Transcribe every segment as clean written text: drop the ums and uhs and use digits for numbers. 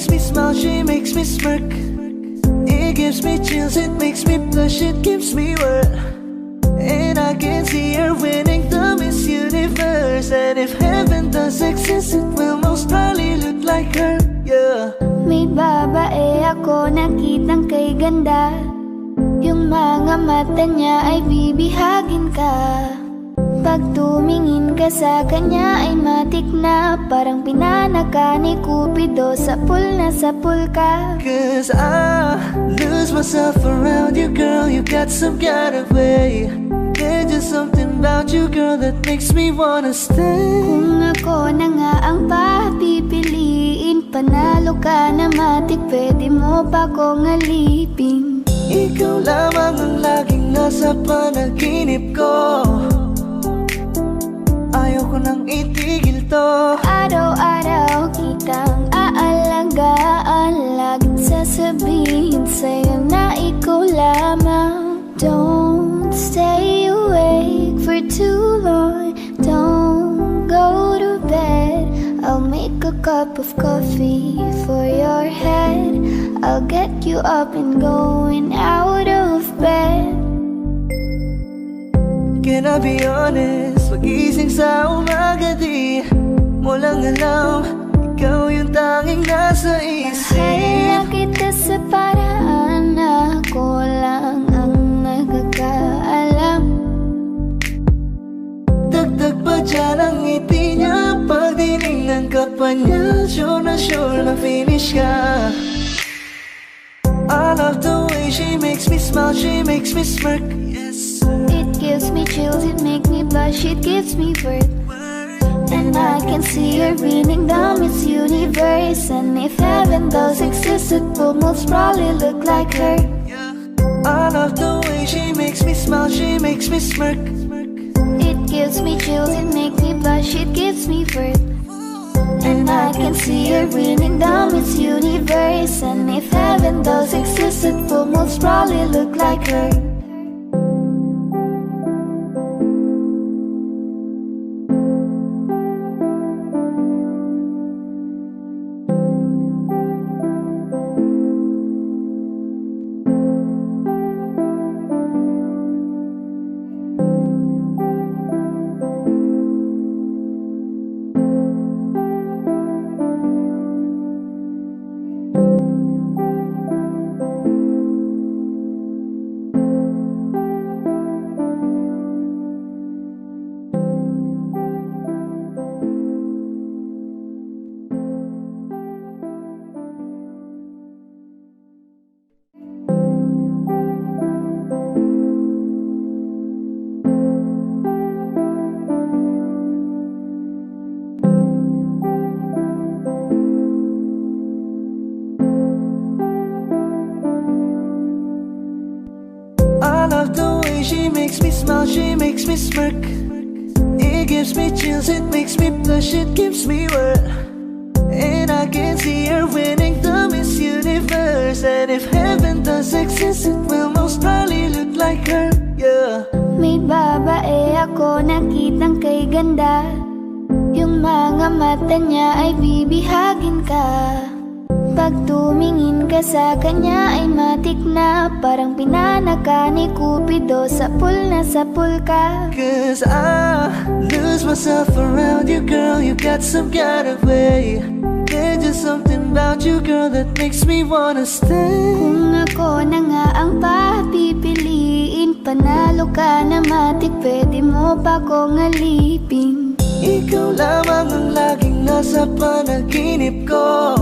makes me smile, she makes me smirk. It gives me chills, it makes me blush, it gives me worth. And I can see her winning the Miss Universe. And if heaven does exist, it will most probably look like her, yeah. May babae ako nakitang kay ganda. Yung mga mata niya ay bibihagin ka. Pag tumingin ka sa kanya ay matik na. Parang pinanaka ni Cupido, sapul na sapul ka. Cause I lose myself around you, girl. You got some kind of way. There's just something about you, girl, that makes me wanna stay. Kung ako na nga ang papipiliin, panalo ka na matik, pwede mo pa kong alipin. Ikaw lamang ang laging nasa panaginip ko. Ayaw ko nang itigil to. Araw-araw kitang aalagaan, laging sasabihin sa'yo na ikaw lamang. Don't stay awake for too long, don't go to bed. I'll make a cup of coffee for your head. I'll get you up and going out of bed. Can I be honest? Pagising sa umaga di mo lang alam, ikaw yung tanging nasa isip. Mahal kita sa paraan na ako lang ang nagkakaalam. Dagdag pa dyan ang ngiti niya, pag dinignan ka pa niya, sure na finish ka. I love the way she makes me smile, she makes me smirk. Yes. It gives me chills, it makes me blush, it gives me worth. And I can see her winning the Miss Universe. And if heaven does exist, it will most probably look like her. I love the way she makes me smile, she makes me smirk. It gives me chills, it makes me blush, it gives me worth. And I can see her winning the Miss Universe. And if heaven does exist, it will most probably look like her. She makes me smile, she makes me smirk. It gives me chills, it makes me blush, it gives me worth. And I can see her winning the Miss Universe. And if heaven does exist, it will most probably look like her, yeah. May babae ako nakitang kay ganda. Yung mga mata niya ay bibihagin ka. Pag tumingin ka sa kanya ay matik na. Parang pinanaka ni Cupido, sapul na sapul ka. Cause I lose myself around you, girl. You got some kind of way. There's just something about you, girl, that makes me wanna stay. Kung ako na nga ang papipiliin, panalo ka na matik, pwede mo pa kong alipin. Ikaw lamang ang laging nasa panaginip ko.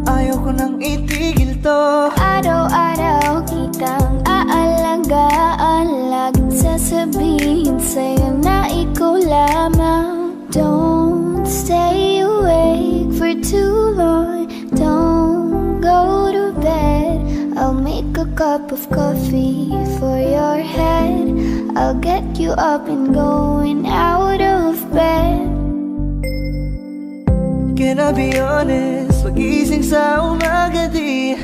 Ayaw ko nang itigil to. Araw-araw kitang aalagaan, laging sasabihin sa'yo na ikaw lamang. Don't stay awake for too long, don't go to bed. I'll make a cup of coffee for your head. I'll get you up and going out of bed. Can I be honest? Pagising sa umaga di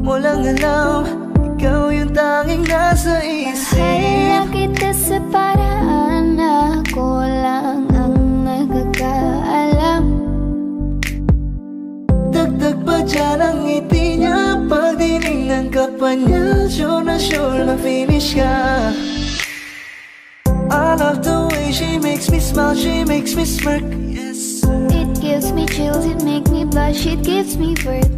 mo lang alam, ikaw yung tanging nasa isip. Mahal kita sa paraan na ako lang ang nagkakaalam. dyan ang ngiti niya. Pag tinignan ka pa niya, sure na sure ma-finish ka. I love the way she makes me smile, she makes me smirk. Yes, It gives me chills, it makes me blush, it gives me worth.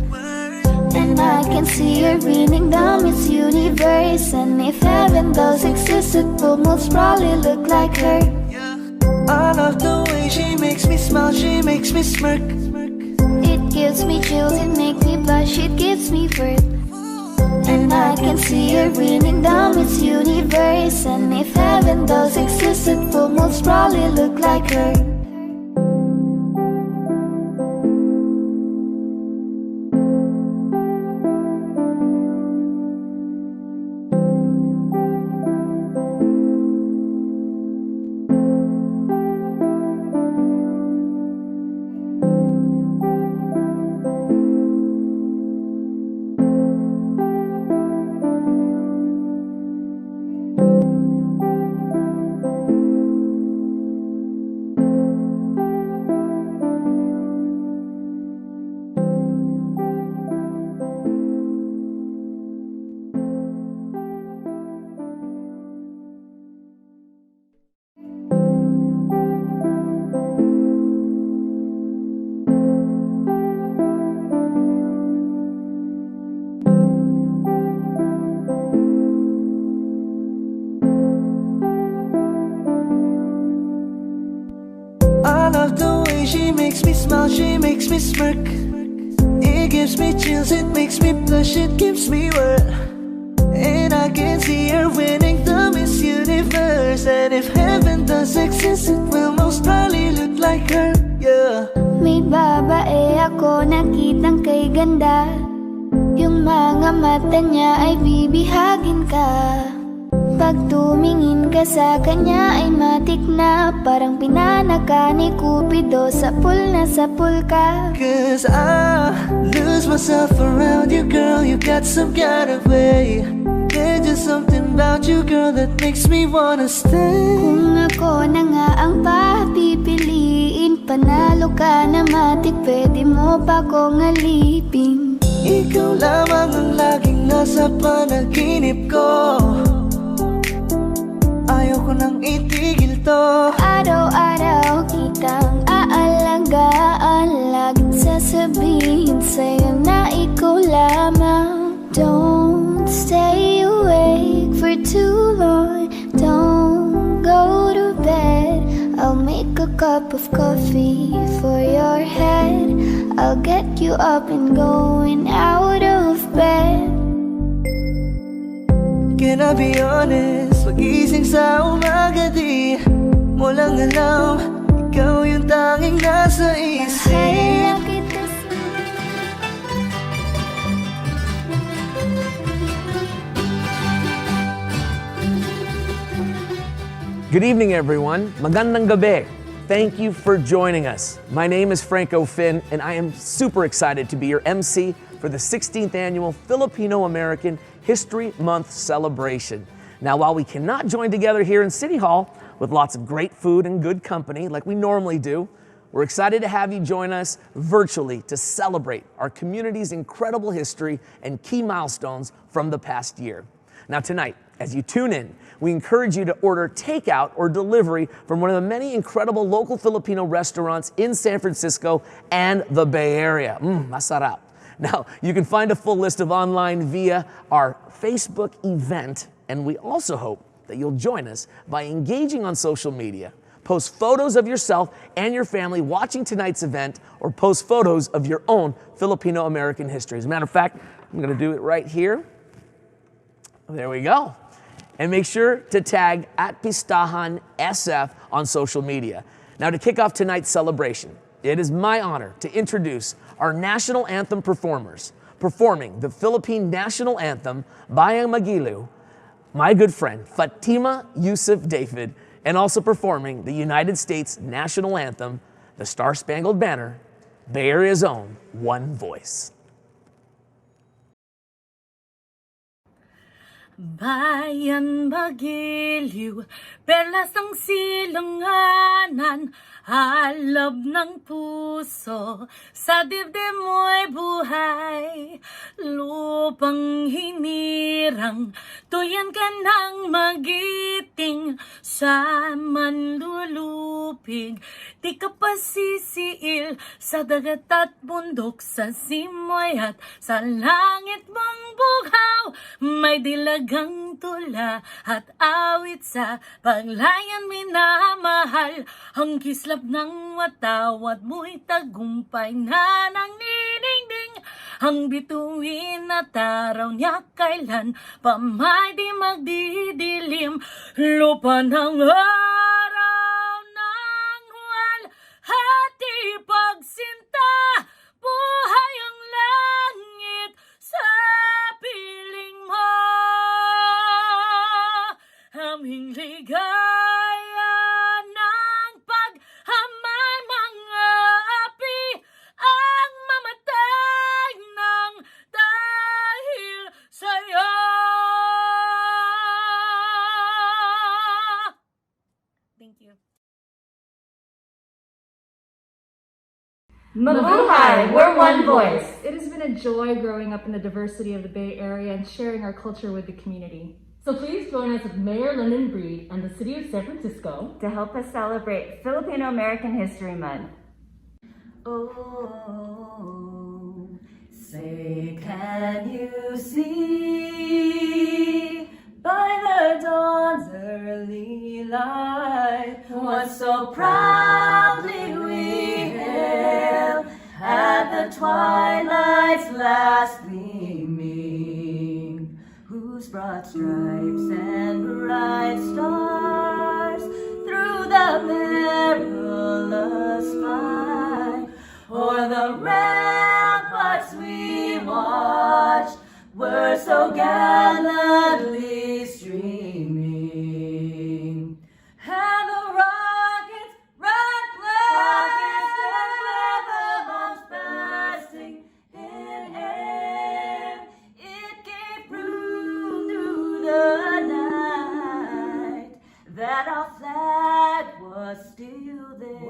And I can see her raining down Miss Universe. And if heaven does exist, it will most probably look like her. I love the way she makes me smile, she makes me smirk. It gives me chills, it makes me blush, it gives me worth. And I can see her raining down Miss Universe. And if heaven does exist, it will most probably look like her. She makes me smile, she makes me smirk. It gives me chills, it makes me blush, it gives me worth. And I can see her winning the Miss Universe. And if heaven does exist, it will most probably look like her, yeah. May babae ako nakitang kay ganda. Yung mga mata niya ay bibihagin ka. Pag tumingin ka sa kanya ay matik na. Parang pinanaka ni Cupido, sapul na sapul ka. Cause I lose myself around you, girl. You got some kind of way. There's just something about you, girl, that makes me wanna stay. Kung ako na nga ang papipiliin, panalo ka na matik, pwede mo pa kong alipin. Ikaw lamang ang laging nasa panaginip ko. Ayoko nang itigil to. Araw-araw kitang aalagaan, laging sasabihin sa'yo na ikaw lamang. Don't stay awake for too long, don't go to bed. I'll make a cup of coffee for your head. I'll get you up and going out of bed. Can I be honest? Pag-ising sa umaga di mo lang alam, ikaw yung tanging nasa isip. Mahal kita Good evening, everyone. Magandang gabi. Thank you for joining us. My name is Franco Finn, and I am super excited to be your MC for the 16th annual Filipino-American History Month celebration. Now, while we cannot join together here in City Hall with lots of great food and good company like we normally do, we're excited to have you join us virtually to celebrate our community's incredible history and key milestones from the past year. Now tonight, as you tune in, we encourage you to order takeout or delivery from one of the many incredible local Filipino restaurants in San Francisco and the Bay Area. Masarap. Now, you can find a full list of online via our Facebook event, and we also hope that you'll join us by engaging on social media. Post photos of yourself and your family watching tonight's event, or post photos of your own Filipino-American history. As a matter of fact, I'm going to do it right here. There we go. And make sure to tag @Pistahan SF on social media. Now, to kick off tonight's celebration, it is my honor to introduce our national anthem performers. Performing the Philippine National Anthem, Bayang Magilu, my good friend Fatima Yusuf David, and also performing the United States National Anthem, the Star-Spangled Banner, Bay Area's own One Voice. Bayan magiliw, perlas ng silanganan, alab ng puso, sa dibdib mo'y buhay. Lupang hinirang, tuyan ka ng magiting, sa manlulupig, di ka pasisiil, sa dagat at bundok, sa simoy at sa langit mong bughaw, may dilagang tula at awit sa paglayan minamahal, ang kislap ng watawat mo'y tagumpay na nangniningning, ang bituin at araw niya kailan pa may di magdidilim, lupa ng araw ng walhati pagsinta, buhay ang langit sa piling mo, aming ligaya ng paghamay mga api, ang mamatay ng dahil sa'yo. Thank you. Mabuhay! We're one voice! It has been a joy growing up in the diversity of the Bay Area and sharing our culture with the community. So please join us with Mayor London Breed and the City of San Francisco to help us celebrate Filipino American History Month. Oh, say can you see by the dawn's early light what so proudly we hailed at the twilight's last gleaming, whose broad stripes and bright stars through the perilous fight o'er the ramparts we watched were so gallantly streaming, and the rockets red glare, the bombs bursting in air, it gave proof through the night that our flag was still there.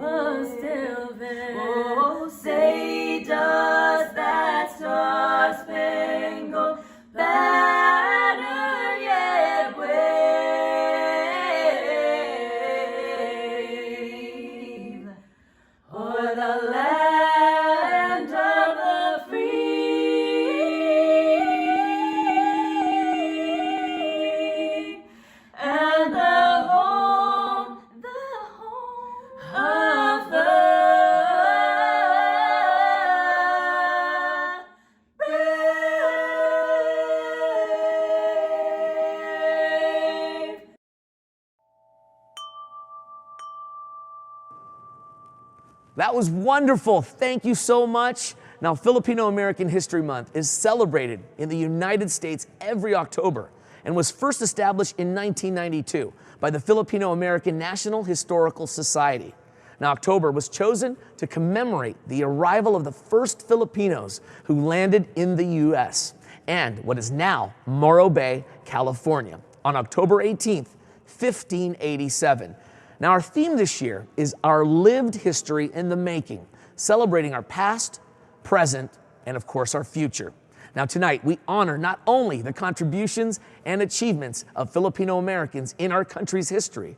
Oh, say does that star-spangled banner yet wave o'er the land of the free and the home of the brave. That was wonderful. Thank you so much. Now, Filipino American History Month is celebrated in the United States every October and was first established in 1992 by the Filipino American National Historical Society. Now, October was chosen to commemorate the arrival of the first Filipinos who landed in the U.S. and what is now Morro Bay, California, on October 18th, 1587. Now, our theme this year is Our Lived History in the Making, celebrating our past, present, and of course, our future. Now, tonight, we honor not only the contributions and achievements of Filipino Americans in our country's history,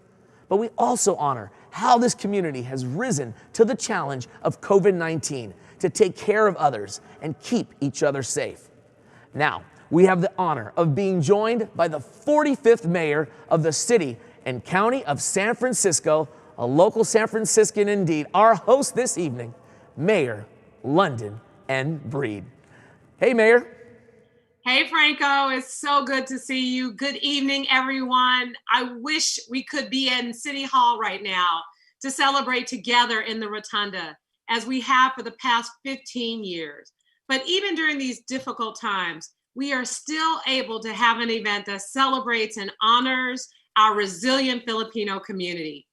but we also honor how this community has risen to the challenge of COVID-19 to take care of others and keep each other safe. Now, we have the honor of being joined by the 45th mayor of the city and county of San Francisco, a local San Franciscan indeed, our host this evening, Mayor London N. Breed. Hey, Mayor. Hey, Franco, it's so good to see you. Good evening, everyone. I wish we could be in City Hall right now to celebrate together in the Rotunda, as we have for the past 15 years. But even during these difficult times, we are still able to have an event that celebrates and honors our resilient Filipino community,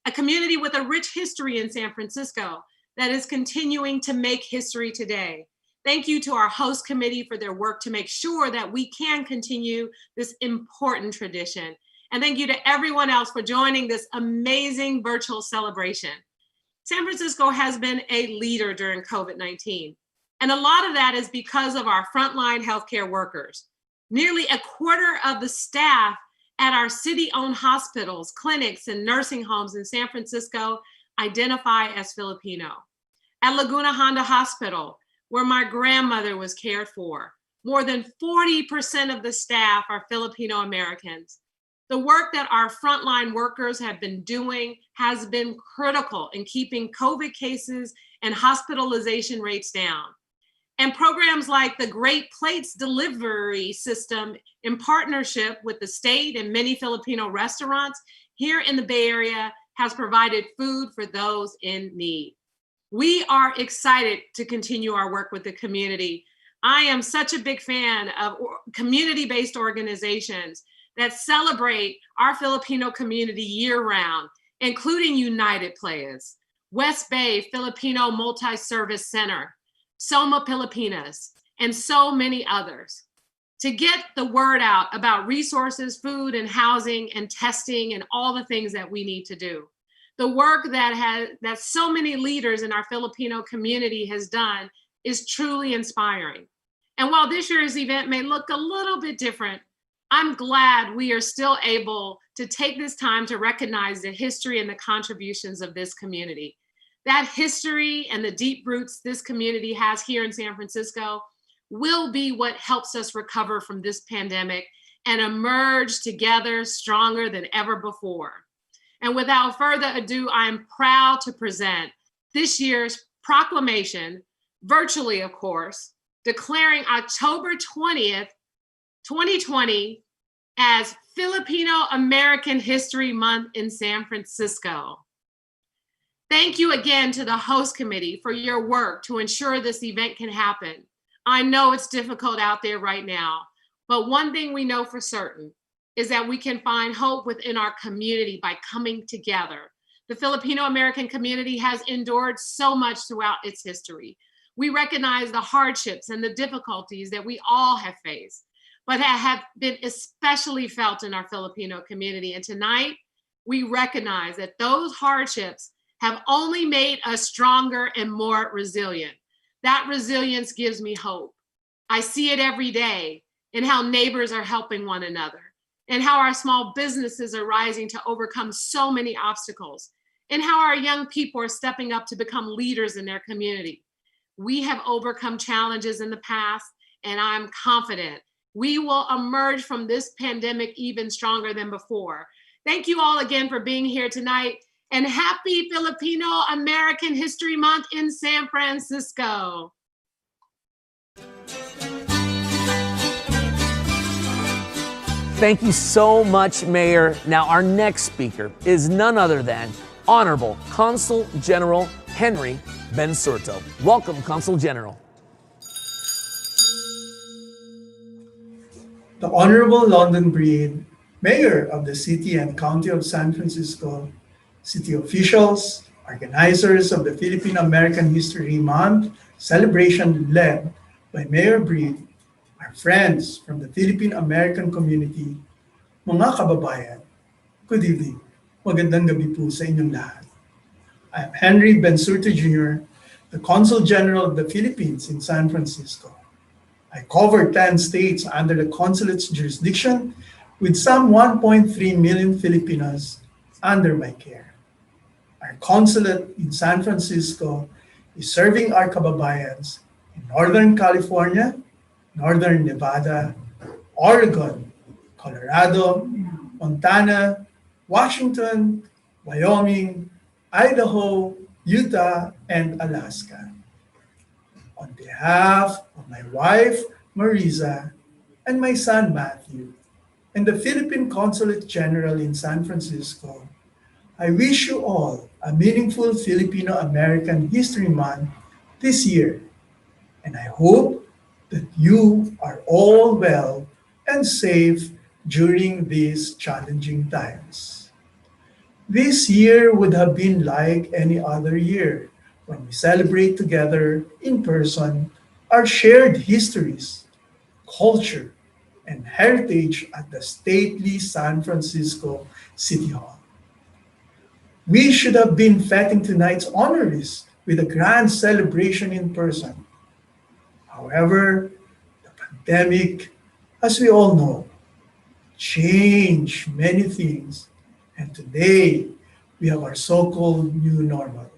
a community with a rich history in San Francisco that is continuing to make history today. Thank you to our host committee for their work to make sure that we can continue this important tradition. And thank you to everyone else for joining this amazing virtual celebration. San Francisco has been a leader during COVID-19. And a lot of that is because of our frontline healthcare workers. Nearly a quarter of the staff at our city-owned hospitals, clinics, and nursing homes in San Francisco identify as Filipino. At Laguna Honda Hospital, where my grandmother was cared for, more than 40% of the staff are Filipino Americans. The work that our frontline workers have been doing has been critical in keeping COVID cases and hospitalization rates down. And programs like the Great Plates delivery system in partnership with the state and many Filipino restaurants here in the Bay Area has provided food for those in need. We are excited to continue our work with the community. I am such a big fan of community-based organizations that celebrate our Filipino community year-round, including United Players, West Bay Filipino Multi-Service Center, Soma Pilipinas, and so many others. To get the word out about resources, food and housing and testing and all the things that we need to do. The work that so many leaders in our Filipino community has done is truly inspiring. And while this year's event may look a little bit different, I'm glad we are still able to take this time to recognize the history and the contributions of this community. That history and the deep roots this community has here in San Francisco will be what helps us recover from this pandemic and emerge together stronger than ever before. And without further ado, I am proud to present this year's proclamation, virtually of course, declaring October 20th, 2020 as Filipino American History Month in San Francisco. Thank you again to the host committee for your work to ensure this event can happen. I know it's difficult out there right now, but one thing we know for certain is that we can find hope within our community by coming together. The Filipino American community has endured so much throughout its history. We recognize the hardships and the difficulties that we all have faced, but that have been especially felt in our Filipino community. And tonight, we recognize that those hardships have only made us stronger and more resilient. That resilience gives me hope. I see it every day in how neighbors are helping one another, and how our small businesses are rising to overcome so many obstacles, and how our young people are stepping up to become leaders in their community. We have overcome challenges in the past, and I'm confident we will emerge from this pandemic even stronger than before. Thank you all again for being here tonight, and happy Filipino American History Month in San Francisco. Thank you so much, Mayor. Now, our next speaker is none other than Honorable Consul General Henry Bensurto. Welcome, Consul General. The Honorable London Breed, Mayor of the City and County of San Francisco, city officials, organizers of the Filipino American History Month celebration led by Mayor Breed, our friends from the Philippine American community, mga kababayan, good evening. Magandang gabi po sa inyong lahat. I am Henry Bensurto Jr., the Consul General of the Philippines in San Francisco. I cover 10 states under the consulate's jurisdiction with some 1.3 million Filipinos under my care. Our consulate in San Francisco is serving our kababayans in Northern California, Northern Nevada, Oregon, Colorado, Montana, Washington, Wyoming, Idaho, Utah, and Alaska. On behalf of my wife, Marisa, and my son, Matthew, and the Philippine Consulate General in San Francisco, I wish you all a meaningful Filipino American History Month this year, and I hope that you are all well and safe during these challenging times. This year would have been like any other year when we celebrate together in person our shared histories, culture, and heritage at the stately San Francisco City Hall. We should have been fetting tonight's honorees with a grand celebration in person. However, the pandemic, as we all know, changed many things, and today we have our so-called new normal.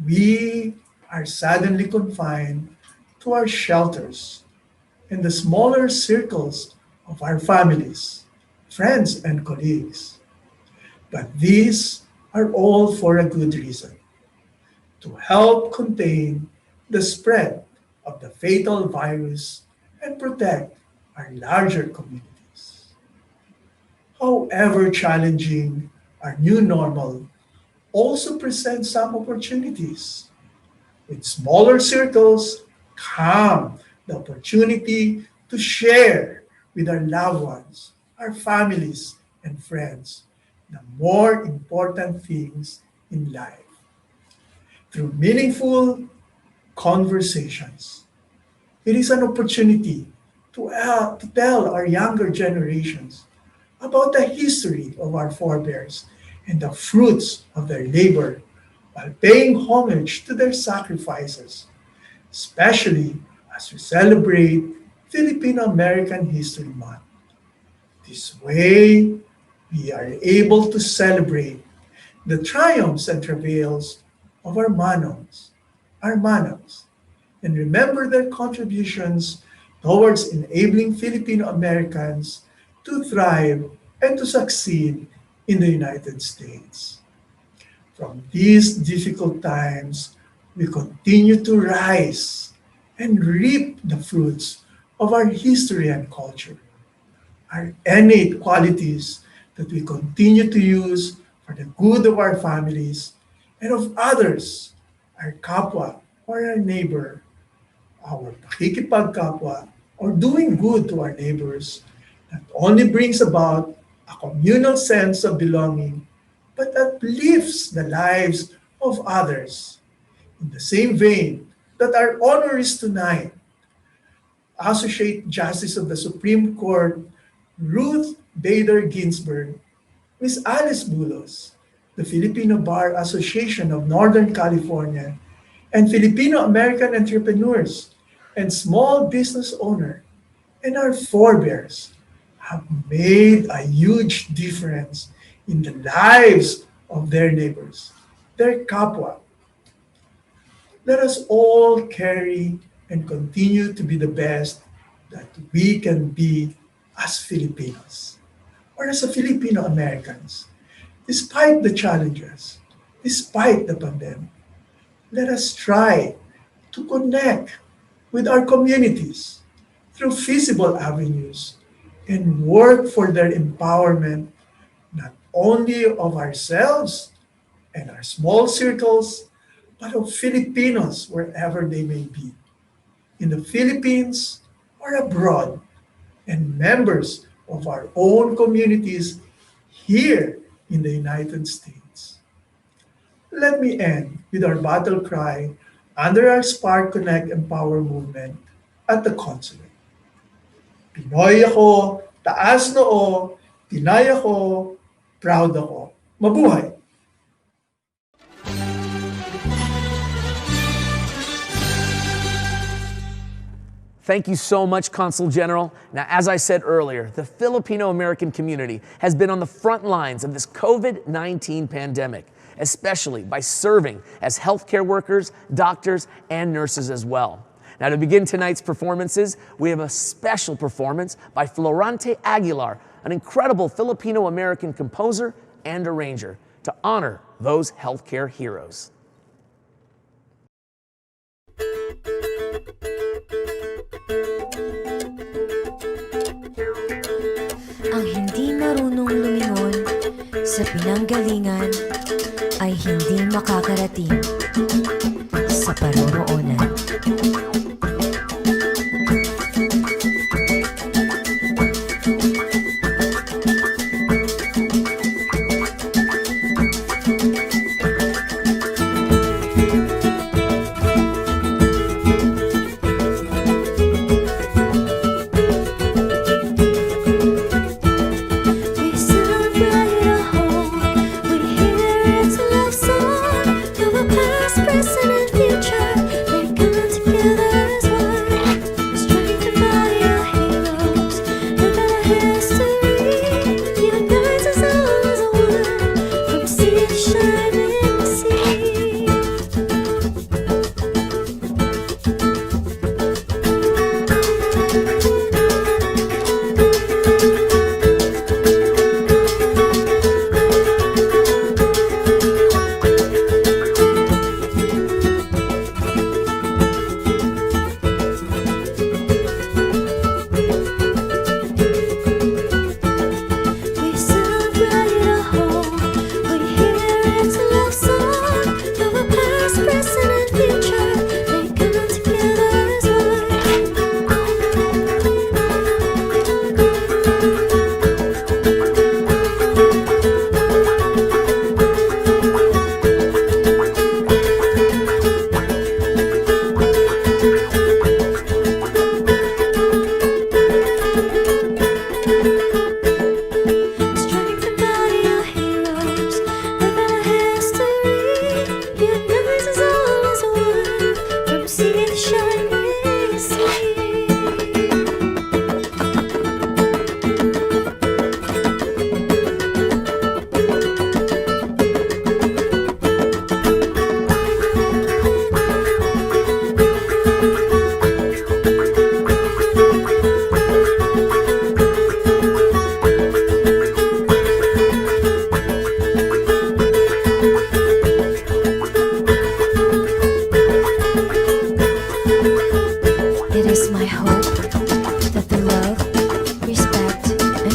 We are suddenly confined to our shelters and the smaller circles of our families, friends, and colleagues. But these are all for a good reason, to help contain the spread of the fatal virus and protect our larger communities. However challenging, our new normal also presents some opportunities. With smaller circles come the opportunity to share with our loved ones, our families, and friends the more important things in life. Through meaningful conversations, it is an opportunity to tell our younger generations about the history of our forebears and the fruits of their labor while paying homage to their sacrifices, especially as we celebrate Filipino American History Month. This way, we are able to celebrate the triumphs and travails of our manons, and remember their contributions towards enabling Filipino Americans to thrive and to succeed in the United States. From these difficult times, we continue to rise and reap the fruits of our history and culture, our innate qualities that we continue to use for the good of our families and of others, our kapwa or our neighbor, our pakikipagkapwa or doing good to our neighbors not only brings about a communal sense of belonging, but uplifts the lives of others. In the same vein that our honorees tonight, Associate Justice of the Supreme Court Ruth Bader Ginsburg, Ms. Alice Bulos, the Filipino Bar Association of Northern California, and Filipino American entrepreneurs and small business owners, and our forebears have made a huge difference in the lives of their neighbors, their kapwa. Let us all carry and continue to be the best that we can be as Filipinos or as a Filipino Americans. Despite the challenges, despite the pandemic, let us try to connect with our communities through feasible avenues and work for their empowerment, not only of ourselves and our small circles, but of Filipinos wherever they may be, in the Philippines or abroad, and members of our own communities here in the United States. Let me end with our battle cry under our Spark Connect Empower movement at the consulate. Pinoy ako, taas noo, Pinay ako, proud ako. Mabuhay! Thank you so much, Consul General. Now, as I said earlier, the Filipino American community has been on the front lines of this COVID-19 pandemic, especially by serving as healthcare workers, doctors, and nurses as well. Now, to begin tonight's performances, we have a special performance by Florante Aguilar, an incredible Filipino American composer and arranger, to honor those healthcare heroes. Ang hindi marunong lumingon sa pinanggalingan ay hindi makakarating sa paroroonan.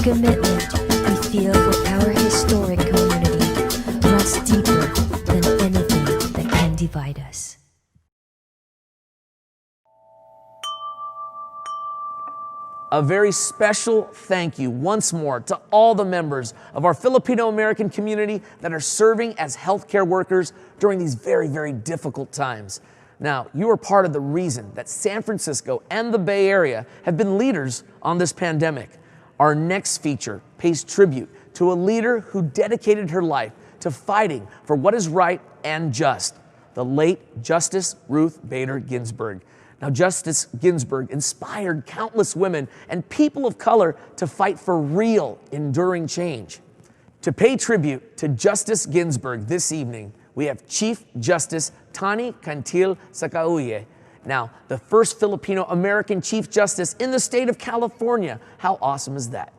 commitment we feel for our historic community runs deeper than anything that can divide us. A very special thank you once more to all the members of our Filipino-American community that are serving as healthcare workers during these very, very difficult times. Now, you are part of the reason that San Francisco and the Bay Area have been leaders on this pandemic. Our next feature pays tribute to a leader who dedicated her life to fighting for what is right and just, the late Justice Ruth Bader Ginsburg. Now, Justice Ginsburg inspired countless women and people of color to fight for real, enduring change. To pay tribute to Justice Ginsburg this evening, we have Chief Justice Tani Cantil Sacauye. Now, the first Filipino-American Chief Justice in the state of California. How awesome is that?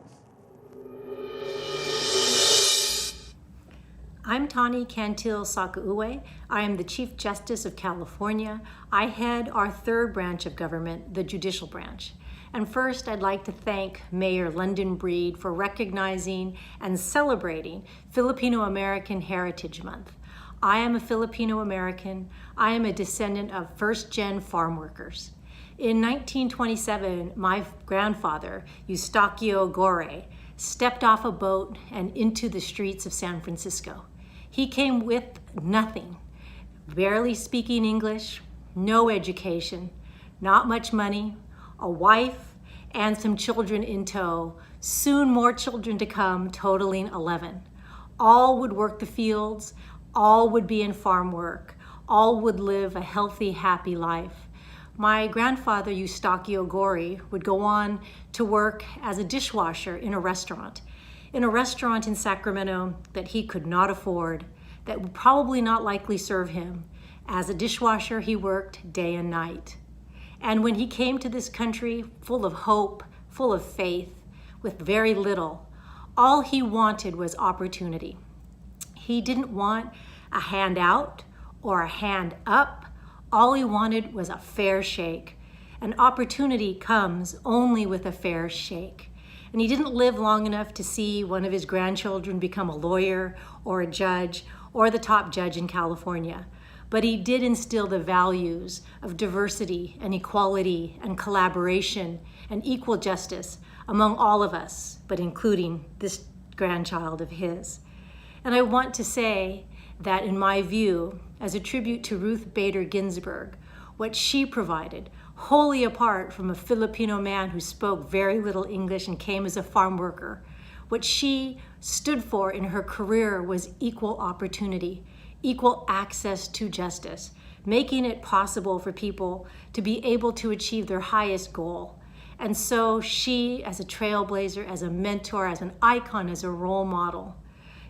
I'm Tani Cantil Sacauye. I am the Chief Justice of California. I head our third branch of government, the judicial branch. And first, I'd like to thank Mayor London Breed for recognizing and celebrating Filipino American Heritage Month. I am a Filipino American. I am a descendant of first-gen farm workers. In 1927, my grandfather, Eustaquio Gore, stepped off a boat and into the streets of San Francisco. He came with nothing, barely speaking English, no education, not much money, a wife, and some children in tow, soon more children to come, totaling 11. All would work the fields, all would be in farm work, all would live a healthy, happy life. My grandfather, Eustaquio Gore, would go on to work as a dishwasher in a restaurant in Sacramento that he could not afford, that would probably not likely serve him. As a dishwasher, he worked day and night. And when he came to this country full of hope, full of faith, with very little, all he wanted was opportunity. He didn't want a hand out or a hand up. All he wanted was a fair shake. An opportunity comes only with a fair shake. And he didn't live long enough to see one of his grandchildren become a lawyer or a judge or the top judge in California. But he did instill the values of diversity and equality and collaboration and equal justice among all of us, but including this grandchild of his. And I want to say that in my view, as a tribute to Ruth Bader Ginsburg, what she provided, wholly apart from a Filipino man who spoke very little English and came as a farm worker, what she stood for in her career was equal opportunity, equal access to justice, making it possible for people to be able to achieve their highest goal. And so she, as a trailblazer, as a mentor, as an icon, as a role model,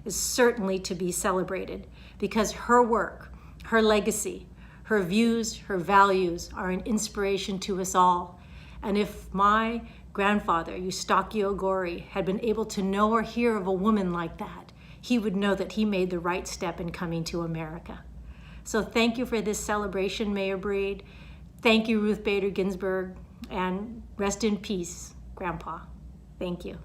is certainly to be celebrated because her work, her legacy, her views, her values are an inspiration to us all. And if my grandfather, Eustaquio Gore, had been able to know or hear of a woman like that, he would know that he made the right step in coming to America. So thank you for this celebration, Mayor Breed. Thank you, Ruth Bader Ginsburg, and rest in peace, Grandpa. Thank you.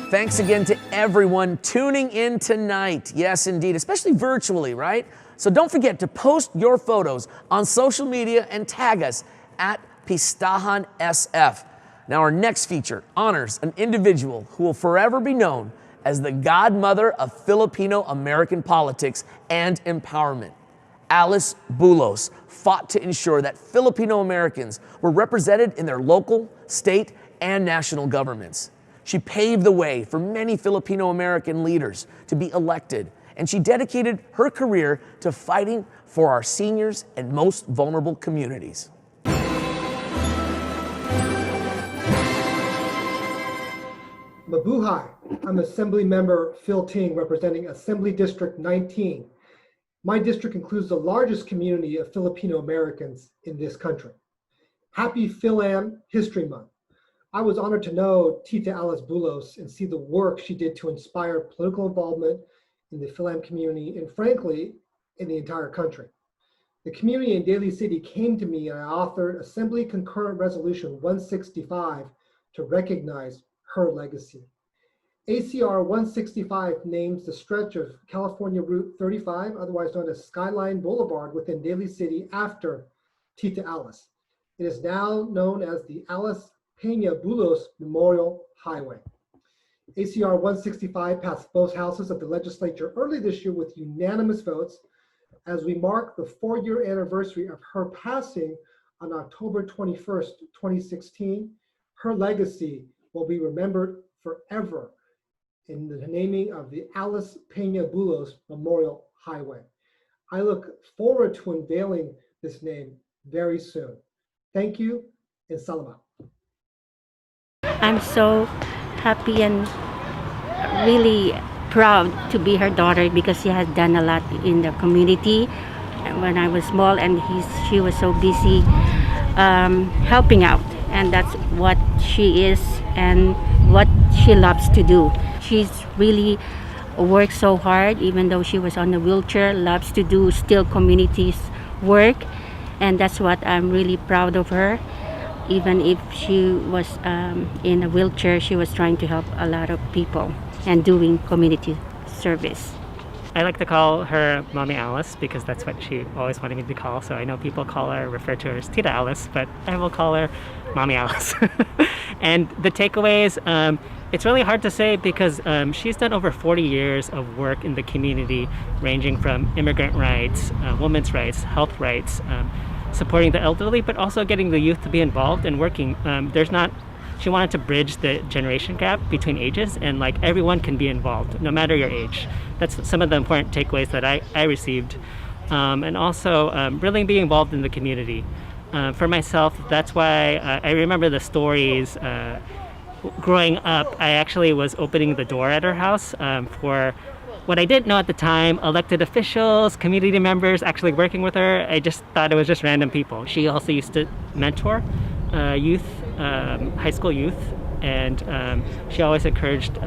Thanks again to everyone tuning in tonight. Yes, indeed, especially virtually, right? So don't forget to post your photos on social media and tag us at Pistahan SF. Now, our next feature honors an individual who will forever be known as the godmother of Filipino American politics and empowerment. Alice Bulos fought to ensure that Filipino Americans were represented in their local, state, and national governments. She paved the way for many Filipino American leaders to be elected, and she dedicated her career to fighting for our seniors and most vulnerable communities. Mabuhay. I'm Assembly Member Phil Ting, representing Assembly District 19. My district includes the largest community of Filipino Americans in this country. Happy Philam History Month. I was honored to know Tita Alice Bulos and see the work she did to inspire political involvement in the Philam community and frankly, in the entire country. The community in Daly City came to me and I authored Assembly Concurrent Resolution 165 to recognize her legacy. ACR 165 names the stretch of California Route 35, otherwise known as Skyline Boulevard, within Daly City after Tita Alice. It is now known as the Alice Peña Bulos Memorial Highway. ACR 165 passed both houses of the legislature early this year with unanimous votes as we mark the 4-year anniversary of her passing on October 21st, 2016. Her legacy will be remembered forever in the naming of the Alice Peña Bulos Memorial Highway. I look forward to unveiling this name very soon. Thank you, and salamat. I'm so happy and really proud to be her daughter because she has done a lot in the community when I was small, and she was so busy helping out, and that's what she is and what she loves to do. She's really worked so hard, even though she was on a wheelchair, loves to do still communities work, and that's what I'm really proud of her. Even if she was in a wheelchair, she was trying to help a lot of people and doing community service. I like to call her Mommy Alice because that's what she always wanted me to call. So I know people refer to her as Tita Alice, but I will call her Mommy Alice. And the takeaways, it's really hard to say because she's done over 40 years of work in the community, ranging from immigrant rights, women's rights, health rights, supporting the elderly, but also getting the youth to be involved and working. She wanted to bridge the generation gap between ages, and like everyone can be involved, no matter your age. That's some of the important takeaways that I received. And also really being involved in the community. For myself, that's why I remember the stories. Growing up, I actually was opening the door at her house for what I didn't know at the time, elected officials, community members actually working with her. I just thought it was just random people. She also used to mentor youth, high school youth, and she always encouraged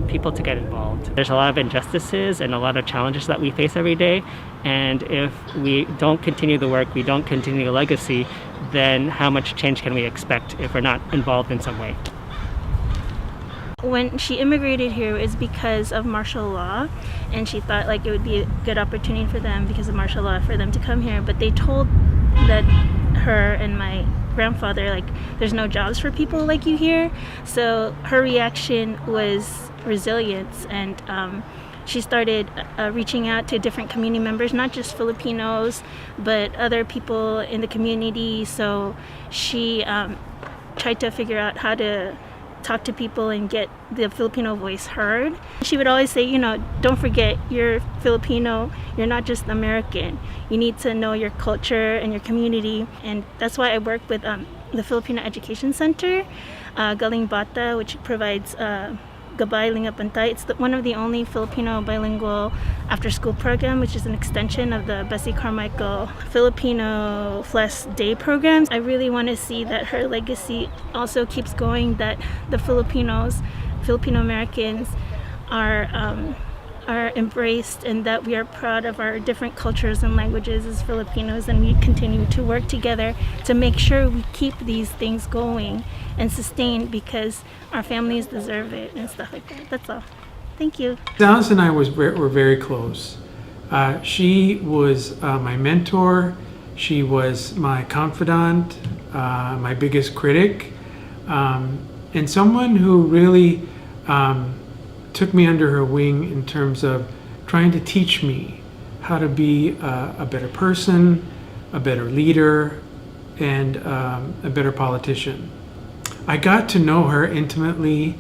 people to get involved. There's a lot of injustices and a lot of challenges that we face every day, and if we don't continue the work, we don't continue the legacy, then how much change can we expect if we're not involved in some way? When she immigrated here, it was because of martial law, and she thought like it would be a good opportunity for them because of martial law for them to come here, but they told that her and my grandfather like there's no jobs for people like you here. So her reaction was resilience, and she started reaching out to different community members, not just Filipinos but other people in the community. So she tried to figure out how to talk to people and get the Filipino voice heard. She would always say, you know, don't forget you're Filipino, you're not just American. You need to know your culture and your community. And that's why I work with the Filipino Education Center, Galing Bata, which provides Gabay Linga Pantay. It's one of the only Filipino bilingual after-school program, which is an extension of the Bessie Carmichael Filipino Flesh Day programs. I really want to see that her legacy also keeps going, that the Filipino Americans are embraced, and that we are proud of our different cultures and languages as Filipinos, and we continue to work together to make sure we keep these things going and sustained because our families deserve it and stuff like that. That's all. Thank you. Alice and I were very close. She was my mentor. She was my confidant, my biggest critic, and someone who really took me under her wing in terms of trying to teach me how to be a better person, a better leader, and a better politician. I got to know her intimately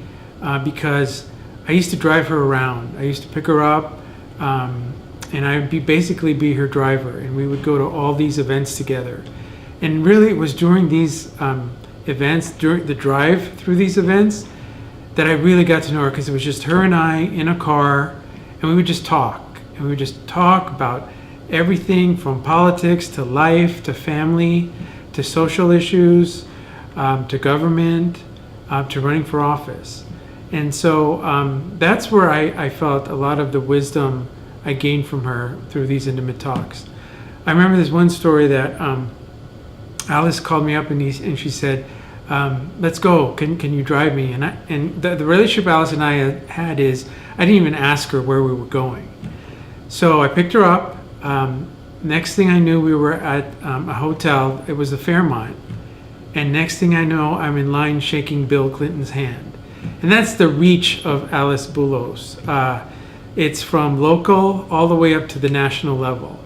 because I used to drive her around. I used to pick her up and I would basically be her driver, and we would go to all these events together. And really it was during these events, during the drive through these events, that I really got to know her, because it was just her and I in a car, and we would just talk. And we would just talk about everything from politics to life to family to social issues to government to running for office. And so that's where I felt a lot of the wisdom I gained from her through these intimate talks. I remember this one story that Alice called me up and she said, let's go, can you drive me? And the relationship Alice and I had is, I didn't even ask her where we were going. So I picked her up. Next thing I knew, we were at a hotel. It was the Fairmont. And next thing I know, I'm in line shaking Bill Clinton's hand. And that's the reach of Alice Boulos. It's from local all the way up to the national level.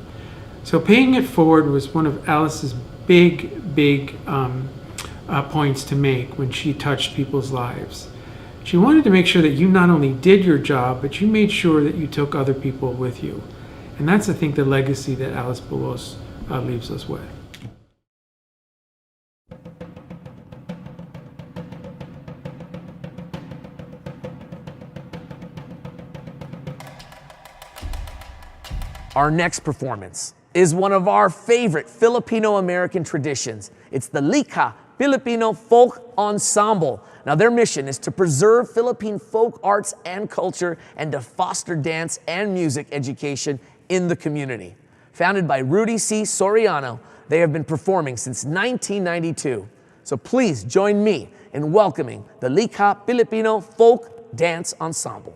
So paying it forward was one of Alice's big points to make when she touched people's lives. She wanted to make sure that you not only did your job, but you made sure that you took other people with you. And that's, I think, the legacy that Alice Boulos leaves us with. Our next performance is one of our favorite Filipino-American traditions. It's the Likha Filipino Folk Ensemble. Now, their mission is to preserve Philippine folk arts and culture and to foster dance and music education in the community. Founded by Rudy C. Soriano, they have been performing since 1992. So please join me in welcoming the Likha Filipino Folk Dance Ensemble.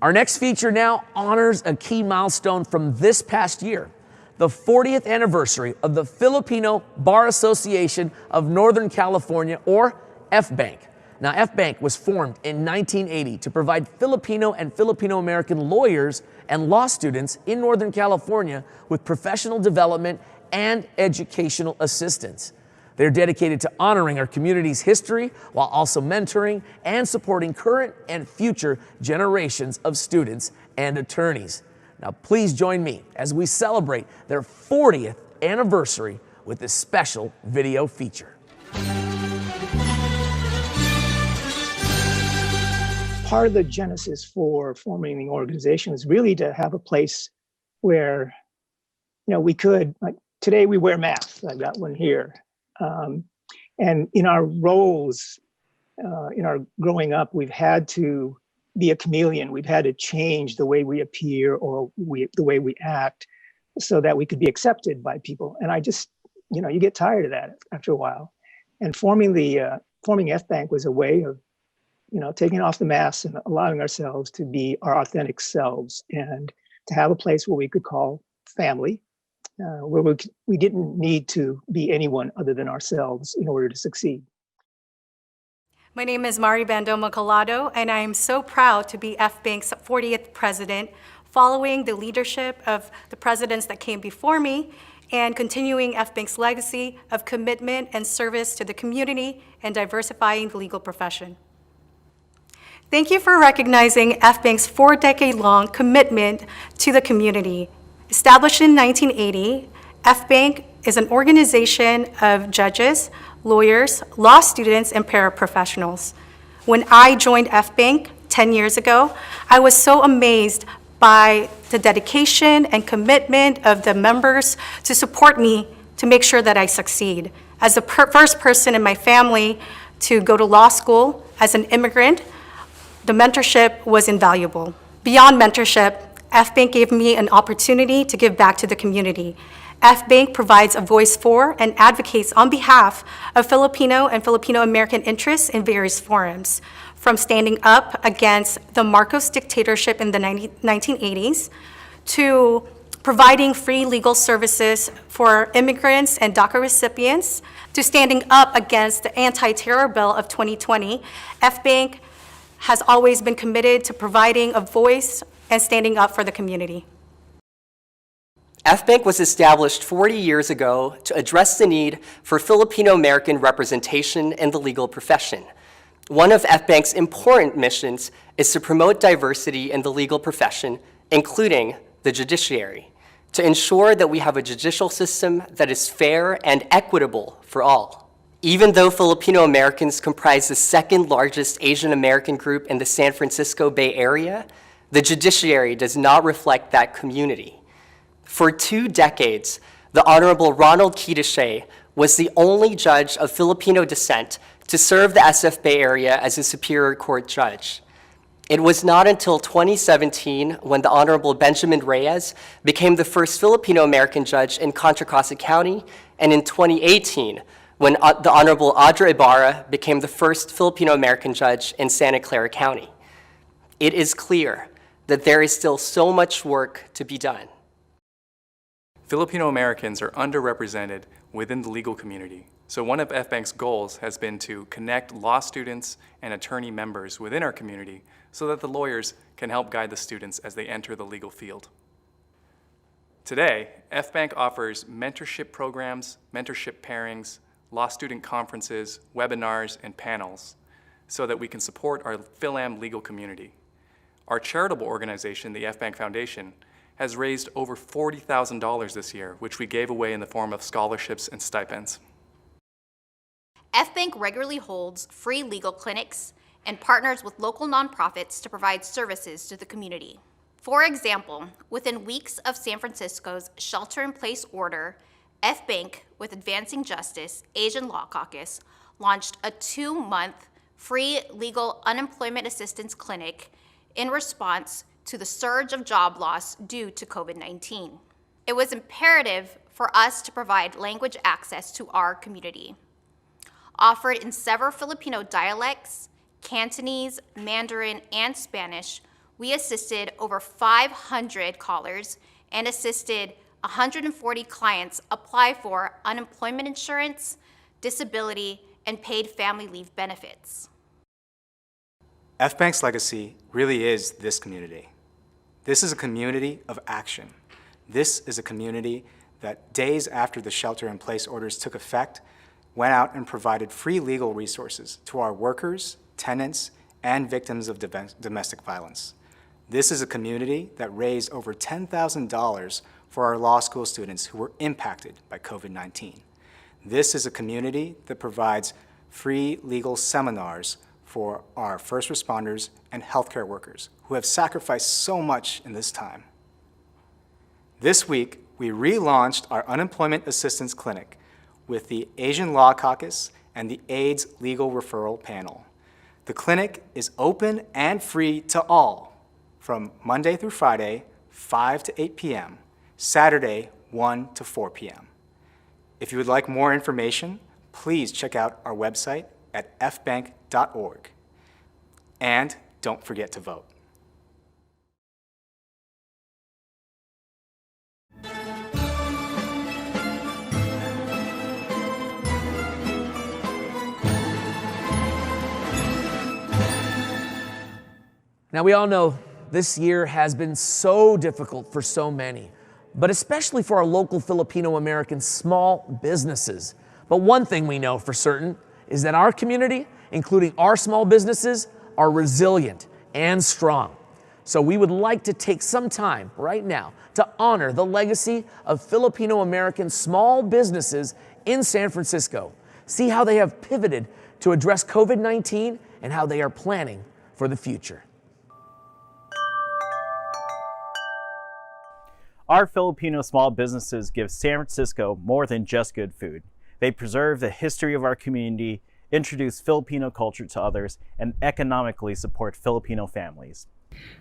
Our next feature now honors a key milestone from this past year, the 40th anniversary of the Filipino Bar Association of Northern California, or FBank. Now, FBank was formed in 1980 to provide Filipino and Filipino-American lawyers and law students in Northern California with professional development and educational assistance. They're dedicated to honoring our community's history while also mentoring and supporting current and future generations of students and attorneys. Now, please join me as we celebrate their 40th anniversary with this special video feature. Part of the genesis for forming the organization is really to have a place where, we could, like today we wear masks. I've got one here. And in our roles, in our growing up, we've had to be a chameleon. We've had to change the way we appear or the way we act so that we could be accepted by people. And I just, you get tired of that after a while. And forming FBank was a way of, taking off the masks and allowing ourselves to be our authentic selves and to have a place where we could call family, where we didn't need to be anyone other than ourselves in order to succeed. My name is Mari Bandoma Colado, and I am so proud to be FBank's 40th president, following the leadership of the presidents that came before me and continuing FBank's legacy of commitment and service to the community and diversifying the legal profession. Thank you for recognizing FBank's 4-decade-long commitment to the community. Established in 1980, FBank is an organization of judges, lawyers, law students, and paraprofessionals. When I joined FBank 10 years ago, I was so amazed by the dedication and commitment of the members to support me to make sure that I succeed. As the first person in my family to go to law school as an immigrant, the mentorship was invaluable. Beyond mentorship, FBank gave me an opportunity to give back to the community. FBank provides a voice for and advocates on behalf of Filipino and Filipino-American interests in various forums, from standing up against the Marcos dictatorship in the 1980s to providing free legal services for immigrants and DACA recipients, to standing up against the anti-terror bill of 2020. FBank has always been committed to providing a voice and standing up for the community. FBank was established 40 years ago to address the need for Filipino-American representation in the legal profession. One of FBank's important missions is to promote diversity in the legal profession, including the judiciary, to ensure that we have a judicial system that is fair and equitable for all. Even though Filipino Americans comprise the second largest Asian American group in the San Francisco Bay Area, the judiciary does not reflect that community. For 2 decades, the Honorable Ronald Kitashay was the only judge of Filipino descent to serve the SF Bay Area as a Superior Court judge. It was not until 2017 when the Honorable Benjamin Reyes became the first Filipino American judge in Contra Costa County, and in 2018 when the Honorable Audra Ibarra became the first Filipino American judge in Santa Clara County. It is clear that there is still so much work to be done. Filipino Americans are underrepresented within the legal community, so one of FBank's goals has been to connect law students and attorney members within our community so that the lawyers can help guide the students as they enter the legal field. Today, FBank offers mentorship programs, mentorship pairings, law student conferences, webinars, and panels so that we can support our PhilAm legal community. Our charitable organization, the FBank Foundation, has raised over $40,000 this year, which we gave away in the form of scholarships and stipends. FBank regularly holds free legal clinics and partners with local nonprofits to provide services to the community. For example, within weeks of San Francisco's shelter-in-place order, FBank, with Advancing Justice Asian Law Caucus, launched a 2-month free legal unemployment assistance clinic in response to the surge of job loss due to COVID-19. It was imperative for us to provide language access to our community. Offered in several Filipino dialects, Cantonese, Mandarin, and Spanish, we assisted over 500 callers and assisted 140 clients apply for unemployment insurance, disability, and paid family leave benefits. FBank's legacy really is this community. This is a community of action. This is a community that days after the shelter-in-place orders took effect, went out and provided free legal resources to our workers, tenants, and victims of domestic violence. This is a community that raised over $10,000 for our law school students who were impacted by COVID-19. This is a community that provides free legal seminars for our first responders and healthcare workers who have sacrificed so much in this time. This week, we relaunched our Unemployment Assistance Clinic with the Asian Law Caucus and the AIDS Legal Referral Panel. The clinic is open and free to all from Monday through Friday, 5 to 8 p.m., Saturday, 1 to 4 p.m. If you would like more information, please check out our website at fbank.org. And don't forget to vote. Now, we all know this year has been so difficult for so many, but especially for our local Filipino American small businesses. But one thing we know for certain is that our community, including our small businesses, are resilient and strong. So we would like to take some time right now to honor the legacy of Filipino American small businesses in San Francisco, see how they have pivoted to address COVID-19 and how they are planning for the future. Our Filipino small businesses give San Francisco more than just good food. They preserve the history of our community, introduce Filipino culture to others, and economically support Filipino families.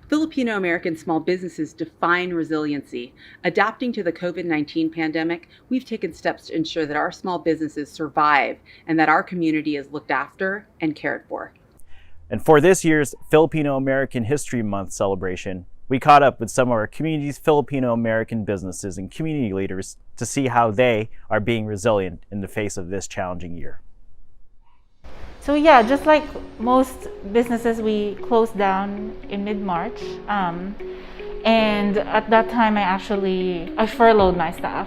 Filipino American small businesses define resiliency. Adapting to the COVID-19 pandemic, we've taken steps to ensure that our small businesses survive and that our community is looked after and cared for. And for this year's Filipino American History Month celebration, we caught up with some of our community's Filipino American businesses and community leaders to see how they are being resilient in the face of this challenging year. So yeah, just like most businesses, we closed down in mid-March. And at that time, I furloughed my staff.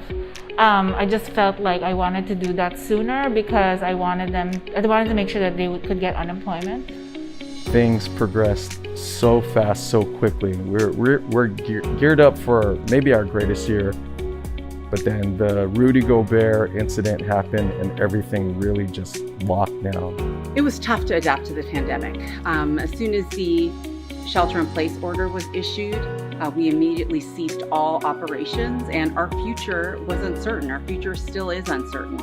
I just felt like I wanted to do that sooner because I wanted to make sure that they could get unemployment. Things progressed so fast, so quickly. We're geared up for maybe our greatest year, but then the Rudy Gobert incident happened and everything really just locked down. It was tough to adapt to the pandemic. As soon as the shelter-in-place order was issued, we immediately ceased all operations, and our future was uncertain. Our future still is uncertain.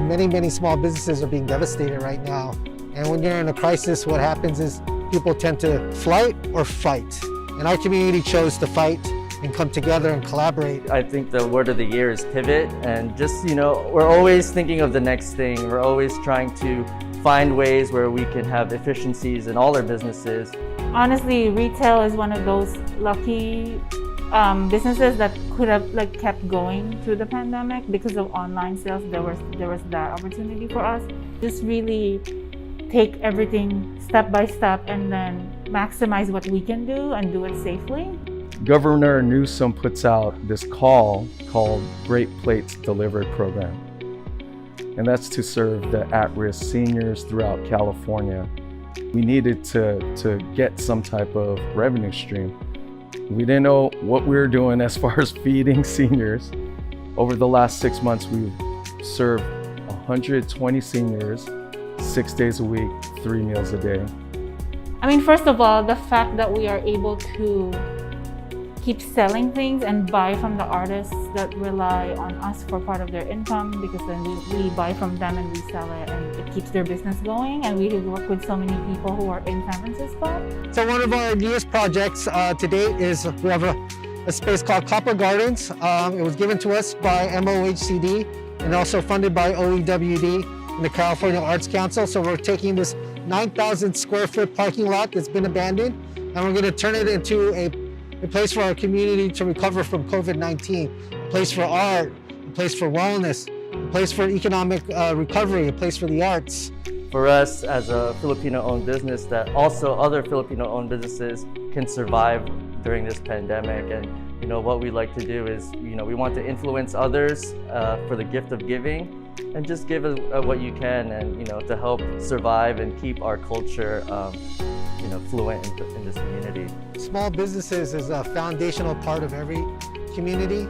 Many small businesses are being devastated right now. And when you're in a crisis, what happens is people tend to flight or fight. And our community chose to fight and come together and collaborate. I think the word of the year is pivot, and just, we're always thinking of the next thing. We're always trying to find ways where we can have efficiencies in all our businesses. Honestly, retail is one of those lucky businesses that could have kept going through the pandemic because of online sales. There was that opportunity for us. Just really take everything step by step and then maximize what we can do and do it safely. Governor Newsom puts out this call called Great Plates Delivery Program. And that's to serve the at-risk seniors throughout California. We needed to get some type of revenue stream. We didn't know what we were doing as far as feeding seniors. Over the last 6 months, we've served 120 seniors, 6 days a week, 3 meals a day. I mean, first of all, the fact that we are able to keep selling things and buy from the artists that rely on us for part of their income, because then we buy from them and we sell it, and it keeps their business going. And we work with so many people who are in San Francisco. So one of our newest projects to date is we have a space called Copper Gardens. It was given to us by MOHCD and also funded by OEWD and the California Arts Council. So we're taking this 9,000 square foot parking lot that's been abandoned. and we're going to turn it into a place for our community to recover from COVID-19, a place for art, a place for wellness, a place for economic recovery, a place for the arts. For us as a Filipino-owned business, that also other Filipino-owned businesses can survive during this pandemic. And what we like to do is, we want to influence others for the gift of giving, and just give what you can, and to help survive and keep our culture fluent in this community. Small businesses is a foundational part of every community.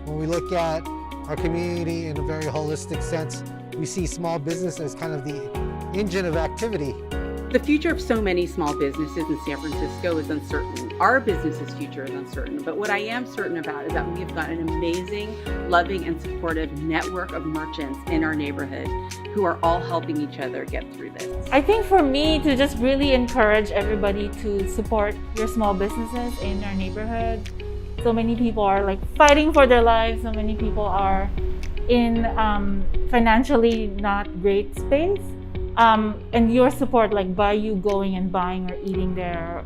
When we look at our community in a very holistic sense, we see small business as kind of the engine of activity. The future of so many small businesses in San Francisco is uncertain. Our business's future is uncertain, but what I am certain about is that we've got an amazing, loving, and supportive network of merchants in our neighborhood who are all helping each other get through this. I think for me to just really encourage everybody to support your small businesses in our neighborhood. So many people are like fighting for their lives. So many people are in financially not great space. And your support, like by you going and buying or eating there,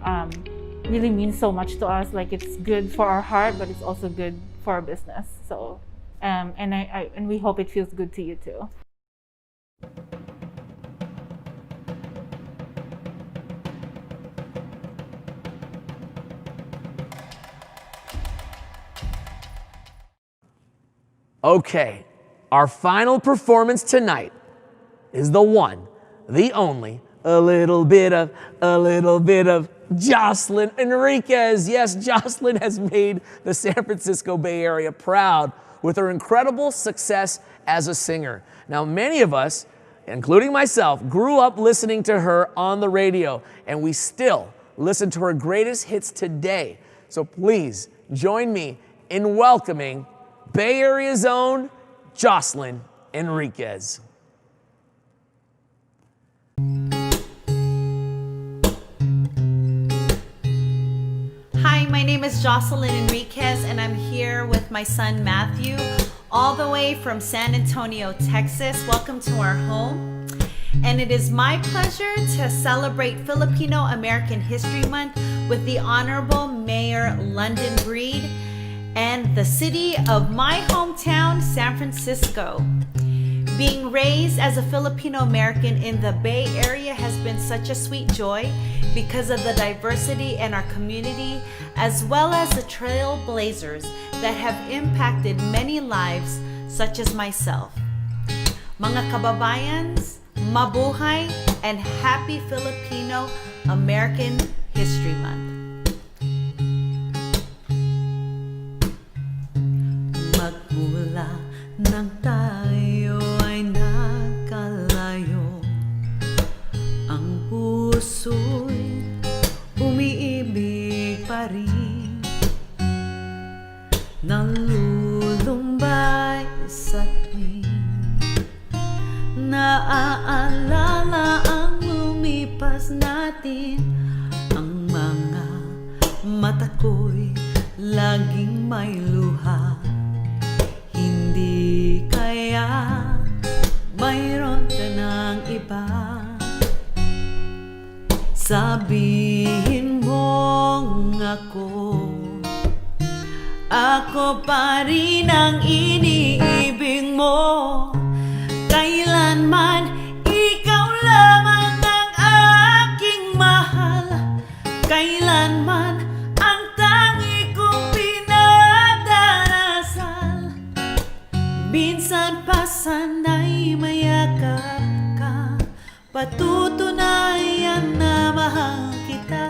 really means so much to us. Like it's good for our heart, but it's also good for our business. So, and we hope it feels good to you too. Okay, our final performance tonight is the one, the only, a little bit of Jocelyn Enriquez. Yes, Jocelyn has made the San Francisco Bay Area proud with her incredible success as a singer. Now, many of us, including myself, grew up listening to her on the radio, and we still listen to her greatest hits today. So please join me in welcoming Bay Area's own Jocelyn Enriquez. Hi, my name is Jocelyn Enriquez, and I'm here with my son Matthew, all the way from San Antonio, Texas. Welcome to our home. And it is my pleasure to celebrate Filipino American History Month with the Honorable Mayor London Breed and the city of my hometown, San Francisco. Being raised as a Filipino American in the Bay Area has been such a sweet joy because of the diversity in our community, as well as the trailblazers that have impacted many lives, such as myself. Mga kababayans, mabuhay, and happy Filipino American History Month. Magmula nang tayo ay nagkalayo, ang puso'y umiibig pa rin, nalulumbay sa tuwing naaalala ang lumipas natin. Ang mga mata ko'y laging may luha. Hindi kaya mayroon ka ng iba? Sabihin mong ako pa rin ang iniibig mo. Kailanman ikaw lamang ang aking mahal. Kailanman ang tangi kong pinagdarasal. Minsan pa sana'y mayakap ka, patutunayan na mahal kita.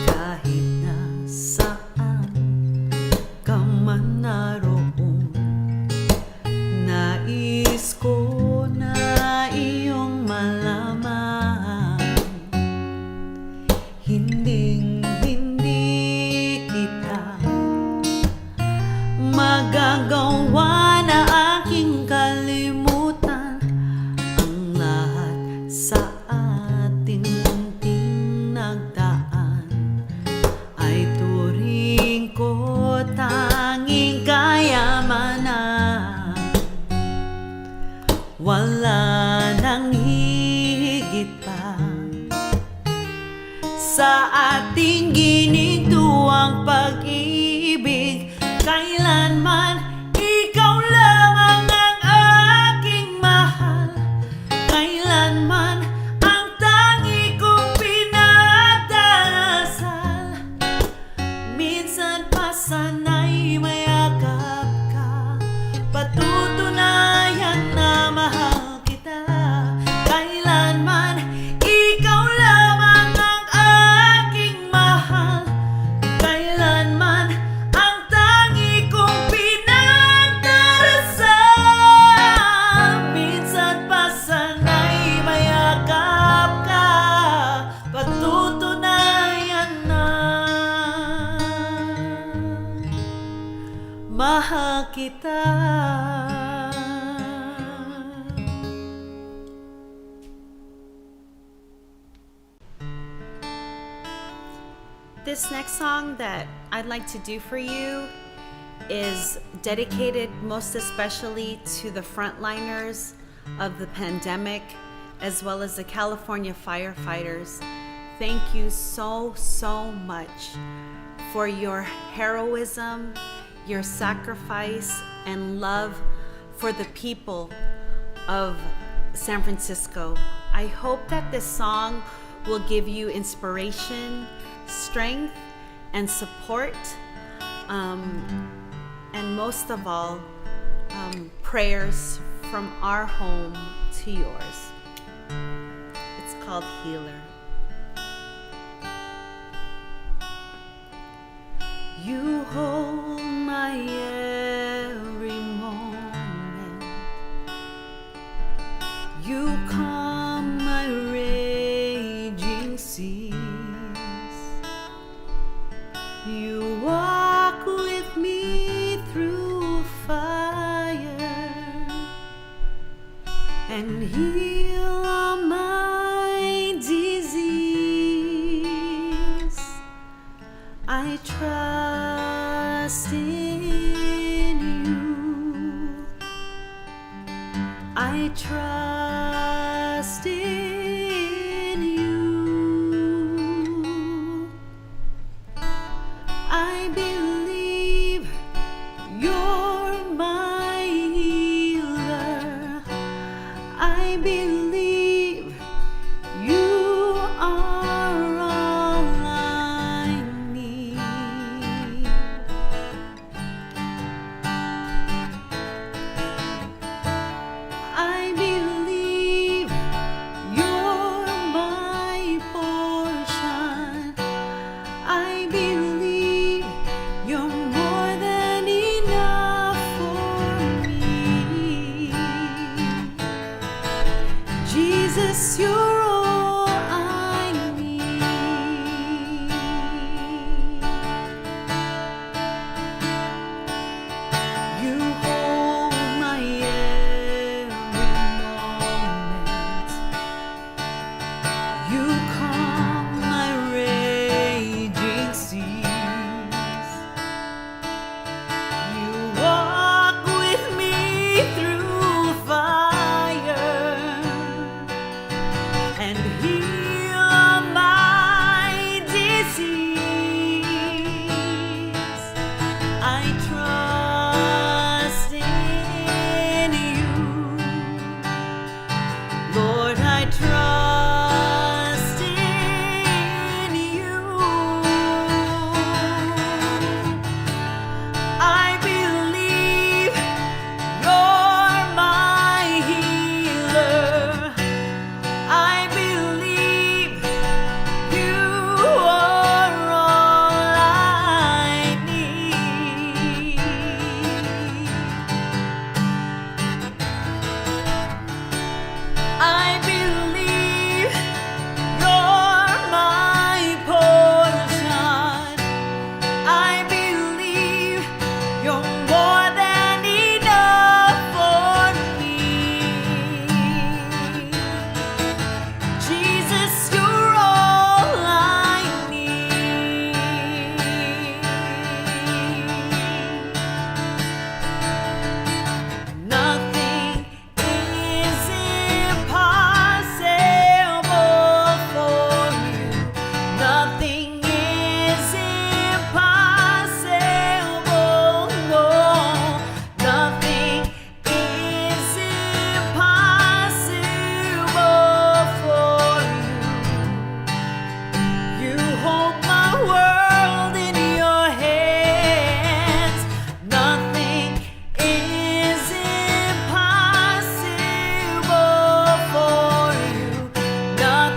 Kahit na saan ka man naroon, nais ko na iyong malaman. Hindi sa ating ginituang pag-ibig. Kailanman ikaw lamang ang aking mahal. Kailanman ang tangi kong pinagdarasal. Minsan pa sana'y mayakap ka, patutunayan na mahal kita. Kailanman ikaw lamang ang aking mahal. Kailanman ang tangi kong pinagdarasal. Minsan pa sana'y mayakap ka, patutunayan na mahal kita. This next song that I'd like to do for you is dedicated most especially to the frontliners of the pandemic, as well as the California firefighters. Thank you so much for your heroism, your sacrifice, and love for the people of San Francisco. I hope that this song will give you inspiration, strength, and support, and most of all, prayers from our home to yours. It's called Healer. You hold my every moment. You calm my raging seas. You walk with me through fire and heal all my disease. I trust in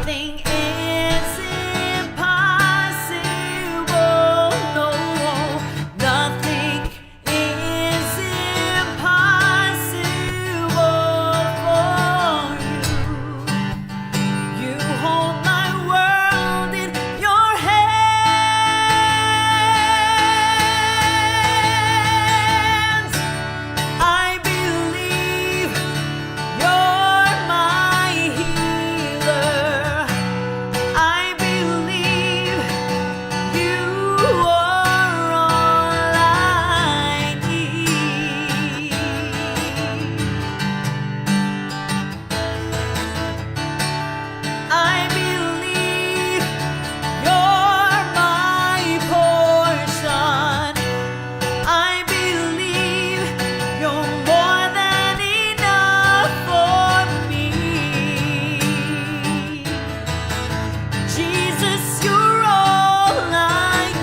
Nothing is impossible. No, nothing is impossible for you. You hold my world in your hands. I believe you're my healer. I believe you are all I need. I believe you're my portion. I believe you're more than enough for me. Jesus, you're all I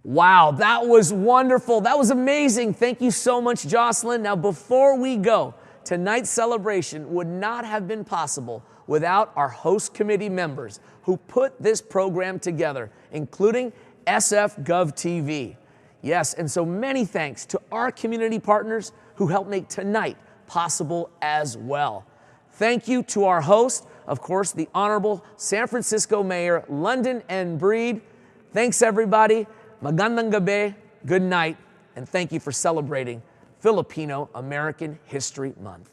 Wow, that was wonderful. That was amazing. Thank you so much, Jocelyn. Now, before we go, tonight's celebration would not have been possible without our host committee members who put this program together, including SFGovTV. Yes, and so many thanks to our community partners who helped make tonight possible as well. Thank you to our host, of course, the Honorable San Francisco Mayor London N. Breed. Thanks, everybody. Magandang gabi, good night, and thank you for celebrating Filipino American History Month.